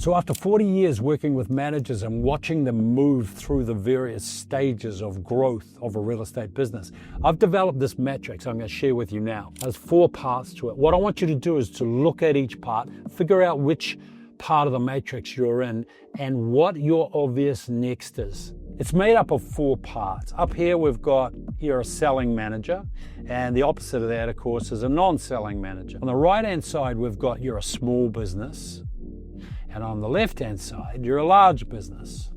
So after 40 years working with managers and watching them move through the various stages of growth of a real estate business, I've developed this matrix I'm going to share with you now. There's 4 parts to it. What I want you to do is to look at each part, figure out which part of the matrix you're in and what your obvious next is. It's made up of 4 parts. Up here we've got you're a selling manager, and the opposite of that, of course, is a non-selling manager. On the right-hand side we've got you're a small business, and on the left-hand side you're a large business.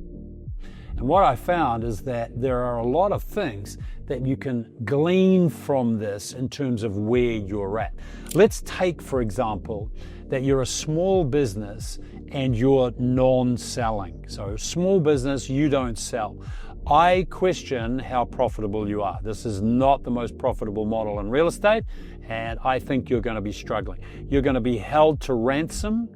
And what I found is that there are a lot of things that you can glean from this in terms of where you're at. Let's take, for example, that you're a small business and you're non-selling. So small business, you don't sell. I question how profitable you are. This is not the most profitable model in real estate, and I think you're going to be struggling. You're going to be held to ransom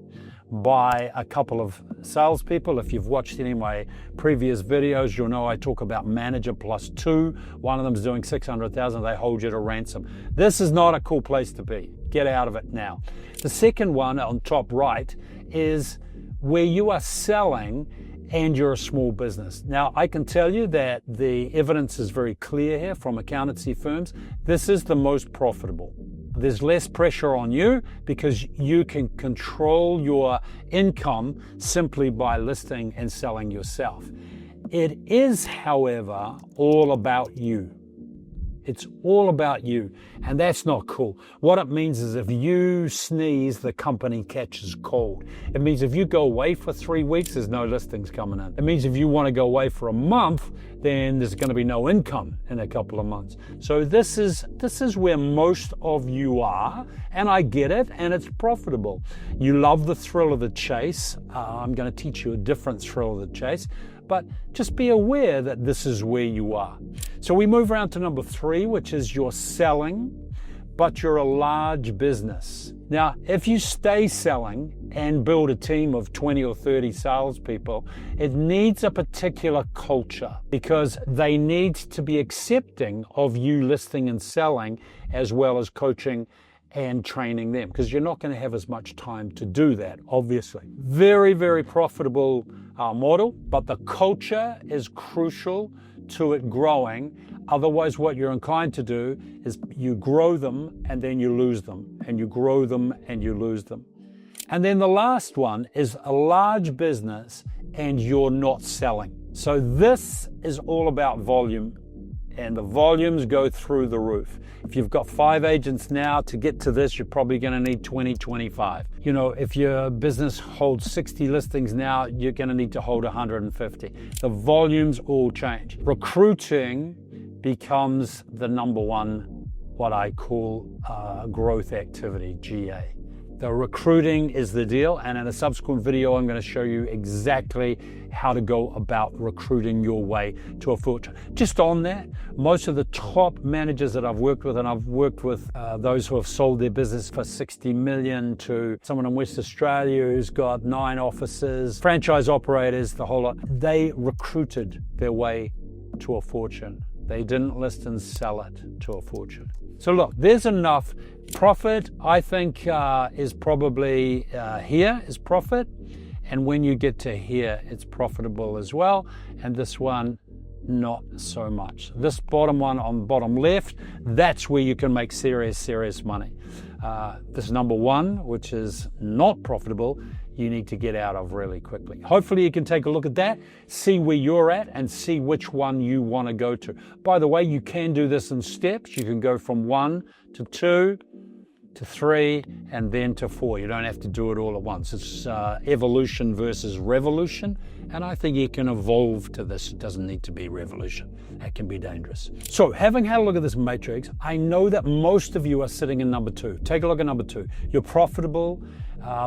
by a couple of salespeople. If you've watched any of my previous videos, you'll know I talk about manager plus 2. One of them is doing 600,000. They hold you to ransom. This is not a cool place to be. Get out of it now. The second one on top right is where you are selling and you're a small business. Now, I can tell you that the evidence is very clear here from accountancy firms. This is the most profitable. There's less pressure on you because you can control your income simply by listing and selling yourself. It is, however, all about you. It's all about you, and that's not cool. What it means is if you sneeze, the company catches cold. It means if you go away for 3 weeks, there's no listings coming in. It means if you want to go away for a month, then there's going to be no income in a couple of months. So this is where most of you are, and I get it, and it's profitable. You love the thrill of the chase. I'm going to teach you a different thrill of the chase. But just be aware that this is where you are. So we move around to number 3, which is you're selling, but you're a large business. Now, if you stay selling and build a team of 20 or 30 salespeople, it needs a particular culture because they need to be accepting of you listing and selling as well as coaching and training them, because you're not going to have as much time to do that, obviously. Very, very profitable model, but the culture is crucial to it growing. Otherwise, what you're inclined to do is you grow them and then you lose them, and you grow them and you lose them. And then the last one is a large business and you're not selling. So this is all about volume, and the volumes go through the roof. If you've got 5 agents now, to get to this, you're probably going to need 20, 25. You know, if your business holds 60 listings now, you're going to need to hold 150. The volumes all change. Recruiting becomes the number one, what I call growth activity, GA. The recruiting is the deal, and in a subsequent video, I'm going to show you exactly how to go about recruiting your way to a fortune. Just on that, most of the top managers that I've worked with, and I've worked with those who have sold their business for 60 million to someone in West Australia who's got 9 offices, franchise operators, the whole lot, they recruited their way to a fortune. They didn't list and sell it to a fortune. So look, there's enough. Profit, I think, is probably here is profit. And when you get to here, it's profitable as well. And this one, not so much. This bottom one on the bottom left, that's where you can make serious money. This number 1, which is not profitable, you need to get out of really quickly. Hopefully you can take a look at that, see where you're at, and see which one you want to go to. By the way, you can do this in steps. You can go from 1 to 2 to 3 and then to 4. You don't have to do it all at once. It's evolution versus revolution, and I think you can evolve to this. It doesn't need to be revolution. That can be dangerous. So having had a look at this matrix, I know that most of you are sitting in number 2. Take a look at number 2. You're profitable,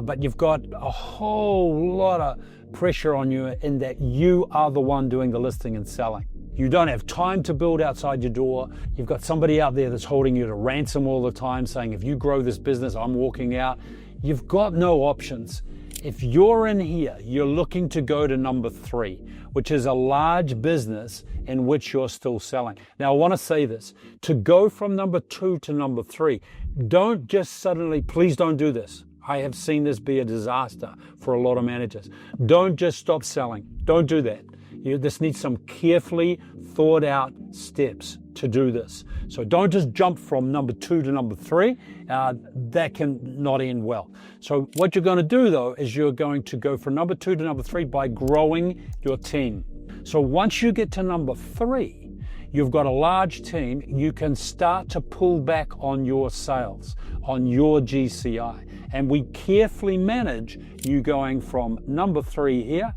but you've got a whole lot of pressure on you in that you are the one doing the listing and selling. You don't have time to build outside your door. You've got somebody out there that's holding you to ransom all the time, saying, if you grow this business, I'm walking out. You've got no options. If you're in here, you're looking to go to number 3, which is a large business in which you're still selling. Now, I want to say this. To go from number 2 to number 3, don't just suddenly, please don't do this. I have seen this be a disaster for a lot of managers. Don't just stop selling. Don't do that. This needs some carefully thought out steps to do this. So don't just jump from number 2 to number 3. That can not end well. So what you're going to do though is you're going to go from number 2 to number 3 by growing your team. So once you get to number 3, you've got a large team, you can start to pull back on your sales, on your GCI. And we carefully manage you going from number 3 here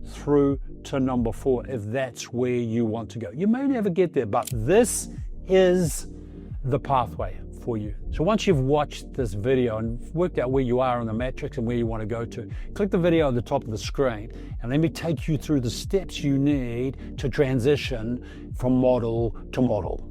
through to number 4 if that's where you want to go. You may never get there, but this is the pathway for you. So once you've watched this video and worked out where you are on the matrix and where you want to go to, click the video at the top of the screen and let me take you through the steps you need to transition from model to model.